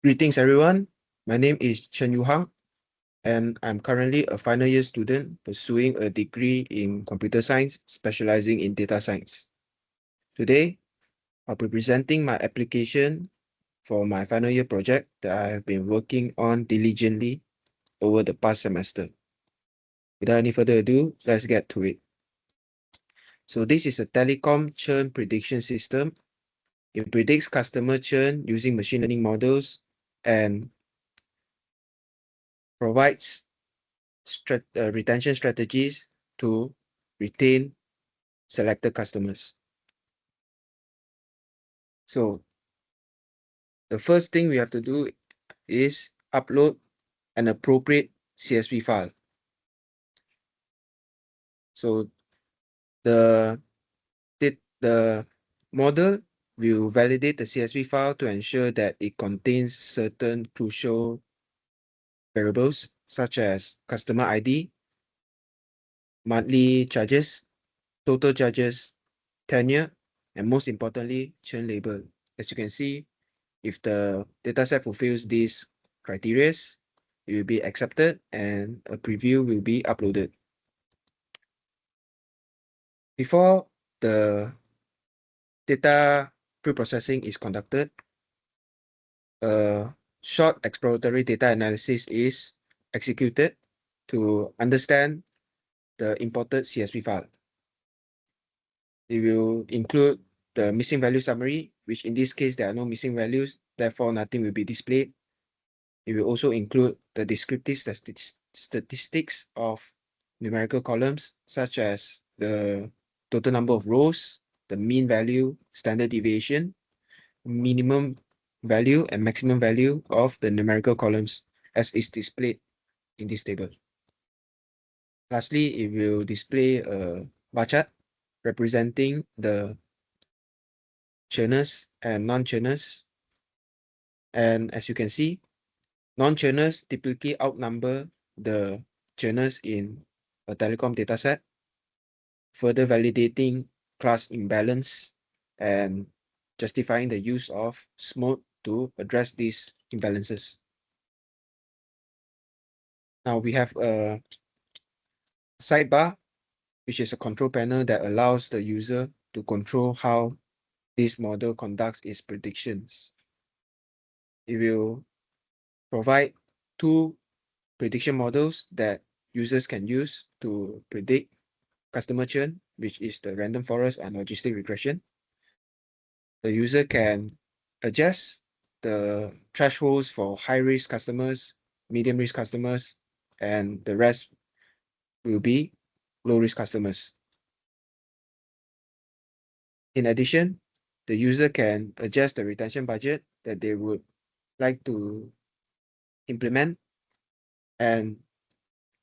Greetings everyone, my name is Chen and I'm currently a final year student pursuing a degree in computer science specializing in data science. Today, I'll be presenting my application for my final year project that I have been working on diligently over the past semester. Without any further ado, let's get to it. So this is a telecom churn prediction system. It predicts customer churn using machine learning models and provides retention strategies to retain selected customers. So the first thing we have to do is upload an appropriate CSV file. So the model will validate the CSV file to ensure that it contains certain crucial variables such as customer ID, monthly charges, total charges, tenure, and most importantly, churn label. As you can see, if the dataset fulfills these criteria, it will be accepted and a preview will be uploaded. Before the data pre-processing is conducted, a short exploratory data analysis is executed to understand the imported CSV file. It will include the missing value summary, which in this case, there are no missing values, therefore nothing will be displayed. It will also include the descriptive statistics of numerical columns, such as the total number of rows, the mean value, standard deviation, minimum value, and maximum value of the numerical columns as is displayed in this table. Lastly, it will display a bar chart representing the churners and non-churners. And as you can see, non-churners typically outnumber the churners in a telecom dataset, further validating class imbalance and justifying the use of SMOD to address these imbalances. Now we have a sidebar, which is a control panel that allows the user to control how this model conducts its predictions. It will provide two prediction models that users can use to predict customer churn, which is the random forest and logistic regression. The user can adjust the thresholds for high-risk customers, medium-risk customers, and the rest will be low-risk customers. In addition, the user can adjust the retention budget that they would like to implement, and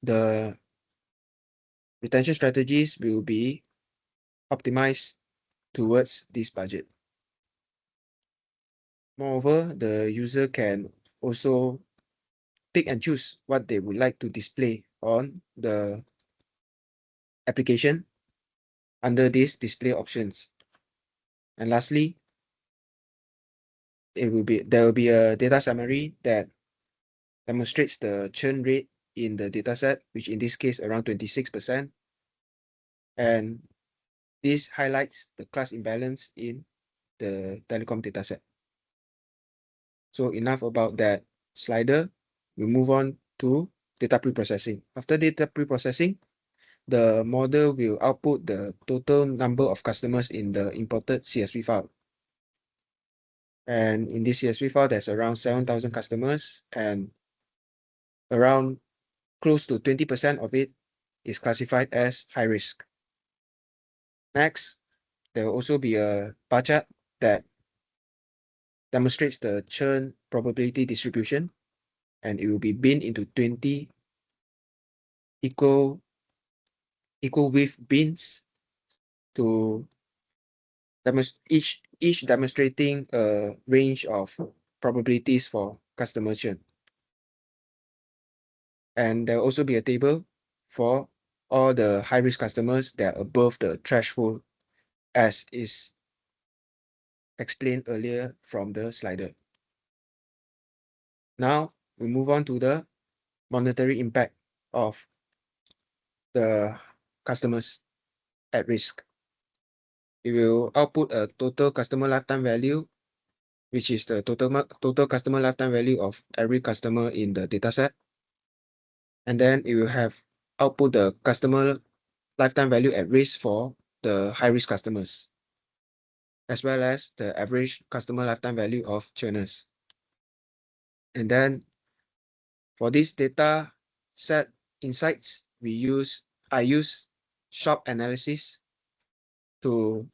the retention strategies will be optimized towards this budget. Moreover, the user can also pick and choose what they would like to display on the application under these display options. And lastly, there will be a data summary that demonstrates the churn rate in the dataset, which in this case around 26%. And this highlights the class imbalance in the telecom dataset. So enough about that slider. We move on to data preprocessing. After data preprocessing, the model will output the total number of customers in the imported CSV file. And in this CSV file, there's around 7,000 customers, and around close to 20% of it is classified as high risk. Next, there will also be a bar chart that demonstrates the churn probability distribution, and it will be binned into 20 equal width bins to each demonstrating a range of probabilities for customer churn. And there will also be a table for all the high-risk customers that are above the threshold, as is explained earlier from the slider. Now we move on to the monetary impact of the customers at risk. It will output a total customer lifetime value, which is the total customer lifetime value of every customer in the dataset. And then it will have output the customer lifetime value at risk for the high risk customers, as well as the average customer lifetime value of churners. And then for this data set insights, I use shop analysis to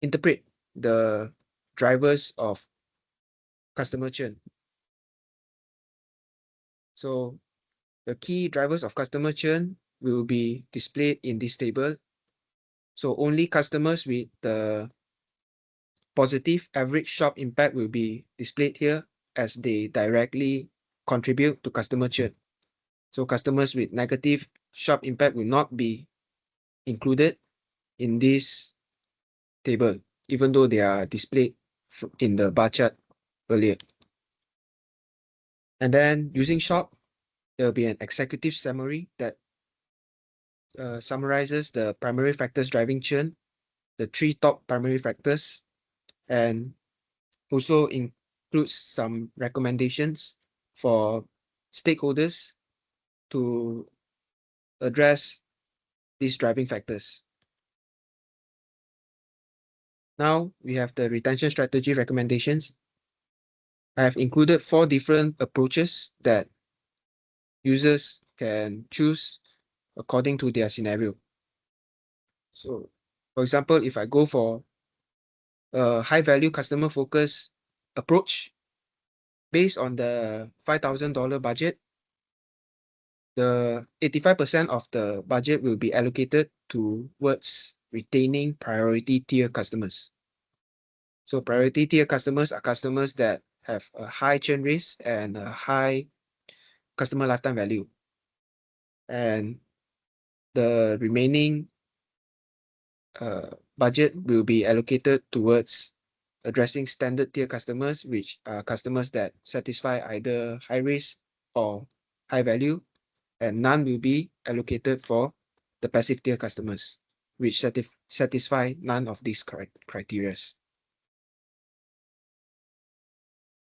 interpret the drivers of customer churn. So the key drivers of customer churn will be displayed in this table. So only customers with the positive average shop impact will be displayed here, as they directly contribute to customer churn. So customers with negative shop impact will not be included in this table, even though they are displayed in the bar chart earlier. And then using shop, there will be an executive summary that summarizes the primary factors driving churn, the 3 top primary factors, and also includes some recommendations for stakeholders to address these driving factors. Now we have the retention strategy recommendations. I have included 4 different approaches that users can choose according to their scenario. So, for example, if I go for a high value customer focus approach based on the $5,000 budget, the 85% of the budget will be allocated towards retaining priority tier customers. So priority tier customers are customers that have a high churn risk and a high customer lifetime value. And the remaining budget will be allocated towards addressing standard tier customers, which are customers that satisfy either high risk or high value, and none will be allocated for the passive tier customers, which satisfy none of these criteria.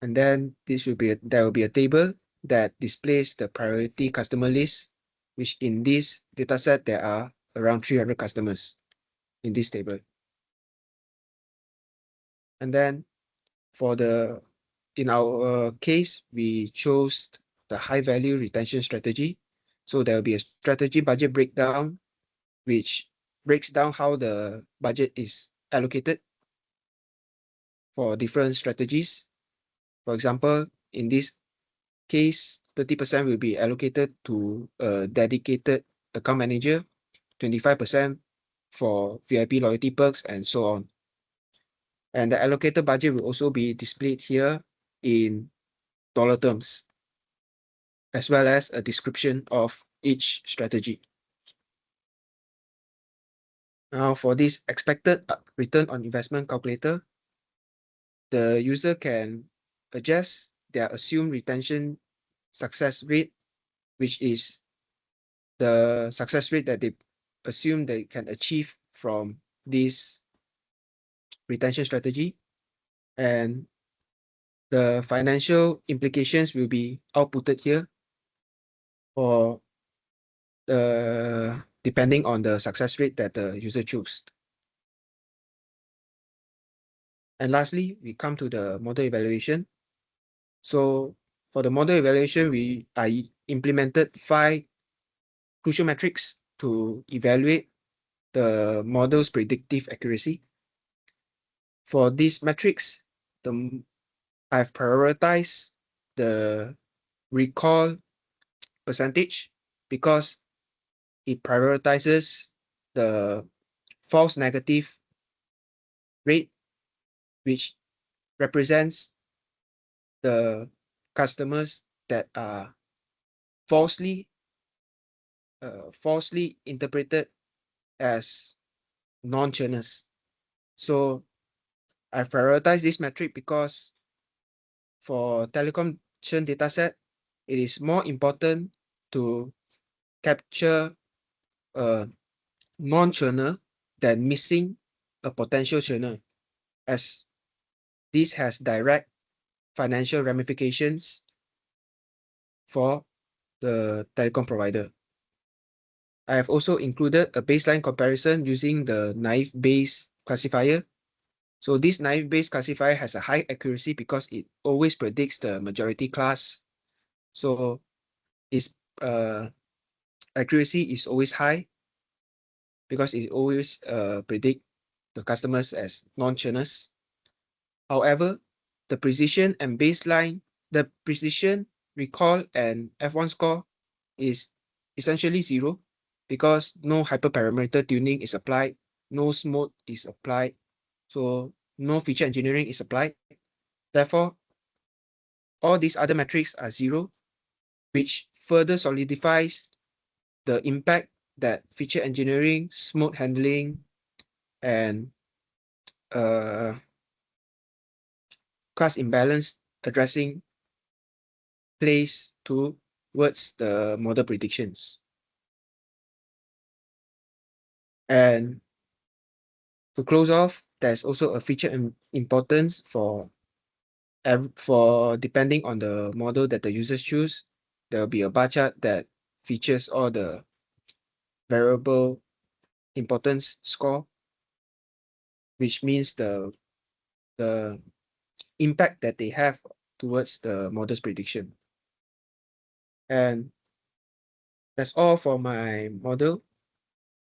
And then there will be a table that displays the priority customer list, which in this dataset there are around 300 customers in this table. And then in our case, we chose the high value retention strategy. So there will be a strategy budget breakdown, which breaks down how the budget is allocated for different strategies. For example, in this case, 30% will be allocated to a dedicated account manager, 25% for VIP loyalty perks, and so on. And the allocated budget will also be displayed here in dollar terms, as well as a description of each strategy. Now for this expected return on investment calculator, the user can adjust their assumed retention success rate, which is the success rate that they assume they can achieve from this retention strategy. And the financial implications will be outputted here for depending on the success rate that the user chose. And lastly, we come to the model evaluation. So for the model evaluation, I implemented 5 crucial metrics to evaluate the model's predictive accuracy. For these metrics, I've prioritized the recall percentage because it prioritizes the false negative rate, which represents the customers that are falsely interpreted as non-churners. So I've prioritized this metric because for telecom Chen dataset, it is more important to capture a non-churner than missing a potential churner, as this has direct financial ramifications for the telecom provider. I have also included a baseline comparison using the naive Bayes classifier. So this naive Bayes classifier has a high accuracy because it always predicts the majority class. So its accuracy is always high because it always predict the customers as non-churners. However, the precision, recall, and F1 score is essentially zero because no hyperparameter tuning is applied, no mode is applied, so no feature engineering is applied. Therefore, all these other metrics are zero, which further solidifies the impact that feature engineering, smooth handling, and class imbalance addressing plays towards the model predictions. And to close off, there's also a feature importance for depending on the model that the users choose. There will be a bar chart that features all the variable importance score, which means the impact that they have towards the model's prediction. And that's all for my model.